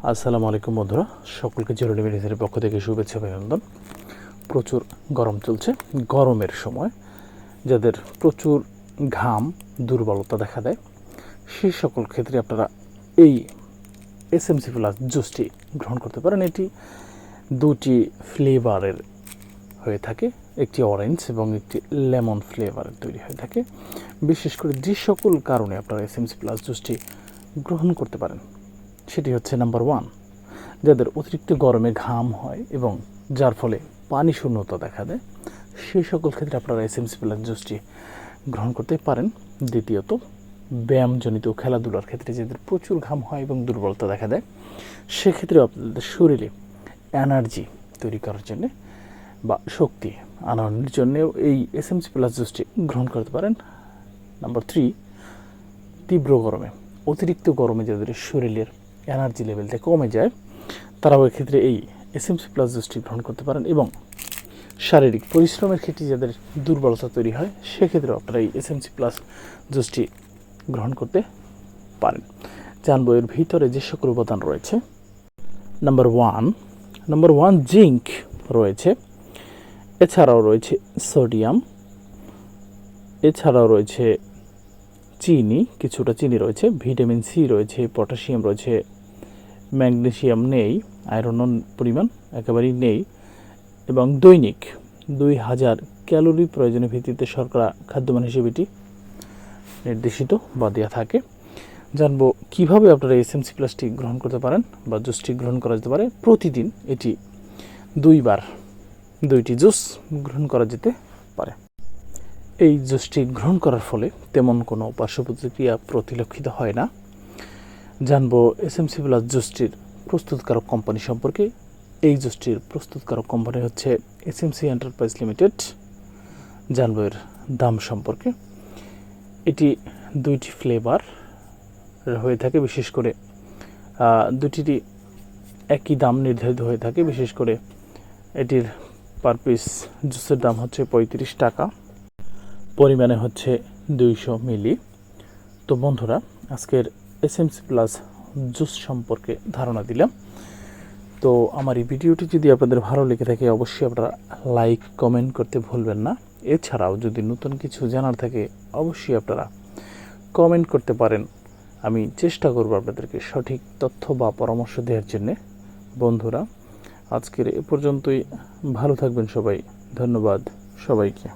আসসালামু আলাইকুম বন্ধুরা, সকলকে জরুরি মেডিসিনের পক্ষ থেকে শুভেচ্ছা অভিনন্দন। প্রচুর গরম চলছে। গরমের সময় যাদের প্রচুর ঘাম, দুর্বলতা দেখা দেয়, সেই সকল ক্ষেত্রে আপনারা এই এসএমসি প্লাস জুসটি গ্রহণ করতে পারেন। এটি দুটি ফ্লেভারের হয়ে থাকে, একটি অরেঞ্জ এবং একটি লেমন ফ্লেভারের তৈরি হয়ে থাকে। বিশেষ করে যে সকল কারণে আপনারা এসএমসি প্লাস জুসটি গ্রহণ করতে পারেন সেটি হচ্ছে নাম্বার 1, যাদের অতিরিক্ত গরমে ঘাম হয় এবং যার ফলে পানি শূন্যতা দেখা দেয়, সেই সকল ক্ষেত্রে আপনারা এসএমসি প্লাস জুসটি গ্রহণ করতে পারেন। দ্বিতীয়ত, ব্যায়ামজনিত খেলাধুলার ক্ষেত্রে যাদের প্রচুর ঘাম হয় এবং দুর্বলতা দেখা দেয়, সেক্ষেত্রে আপনাদের শরীরে এনার্জি তৈরি করার জন্যে বা শক্তি আনানোর জন্যেও এই এসএমসি প্লাস জুসটি গ্রহণ করতে পারেন। নাম্বার 3, তীব্র গরমে, অতিরিক্ত গরমে যাদের শরীরের এনার্জি লেভেলটা কমে যায়, তারাও এক্ষেত্রে এই এসএমসি প্লাস জুসটি গ্রহণ করতে পারেন। এবং শারীরিক পরিশ্রমের ক্ষেত্রে যাদের দুর্বলতা তৈরি হয়, সেক্ষেত্রেও আপনারা এই এসএমসি প্লাস জুসটি গ্রহণ করতে পারেন। জানবো এর ভিতরে যে সকল উপাদান রয়েছে। নাম্বার ওয়ান জিঙ্ক রয়েছে, এছাড়াও রয়েছে সোডিয়াম, এছাড়াও রয়েছে চিনি, কিছুটা চিনি রয়েছে, ভিটামিন সি রয়েছে, পটাশিয়াম রয়েছে, ম্যাগনেসিয়াম নেই, আয়রন পরিমাণ একেবারেই নেই, এবং দৈনিক 2000 ক্যালোরি প্রয়োজনের ভিত্তিতে শর্করা খাদ্যমান হিসেবে এটি নির্দেশিত বা দেওয়া থাকে। জানবো কীভাবে আপনারা এসএমসি প্লাসটি গ্রহণ করতে পারেন বা জুসটি গ্রহণ করা যেতে পারে। প্রতিদিন এটি 2টি জুস গ্রহণ করা যেতে পারে। এই জুসটি গ্রহণ করার ফলে তেমন কোনো পার্শ্ব প্রতিক্রিয়া পরিলক্ষিত হয় না। জানবো এসএমসি প্লাস জুসটির প্রস্তুতকারক কোম্পানি সম্পর্কে। এই জুসটির প্রস্তুতকারক কোম্পানি হচ্ছে এসএমসি এন্টারপ্রাইজ লিমিটেড। জানবো এর দাম সম্পর্কে। এটি 2টি ফ্লেভার হয়ে থাকে, বিশেষ করে দুটিরই একই দাম নির্ধারিত হয়ে থাকে। বিশেষ করে এটির পার পিস জুসের দাম হচ্ছে 35 টাকা, পরিমাণে হচ্ছে 200 মিলি। তো বন্ধুরা, আজকের এসএমসি প্লাস জুস সম্পর্কে ধারণা দিলাম। তো আমার এই ভিডিওটি যদি আপনাদের ভালো লেগে থাকে, অবশ্যই আপনারা লাইক কমেন্ট করতে ভুলবেন না। এছাড়াও যদি নতুন কিছু জানার থাকে, অবশ্যই আপনারা কমেন্ট করতে পারেন। আমি চেষ্টা করব আপনাদেরকে সঠিক তথ্য বা পরামর্শ দেওয়ার জন্যে। বন্ধুরা, আজকের এ পর্যন্তই। ভালো থাকবেন সবাই। ধন্যবাদ সবাইকে।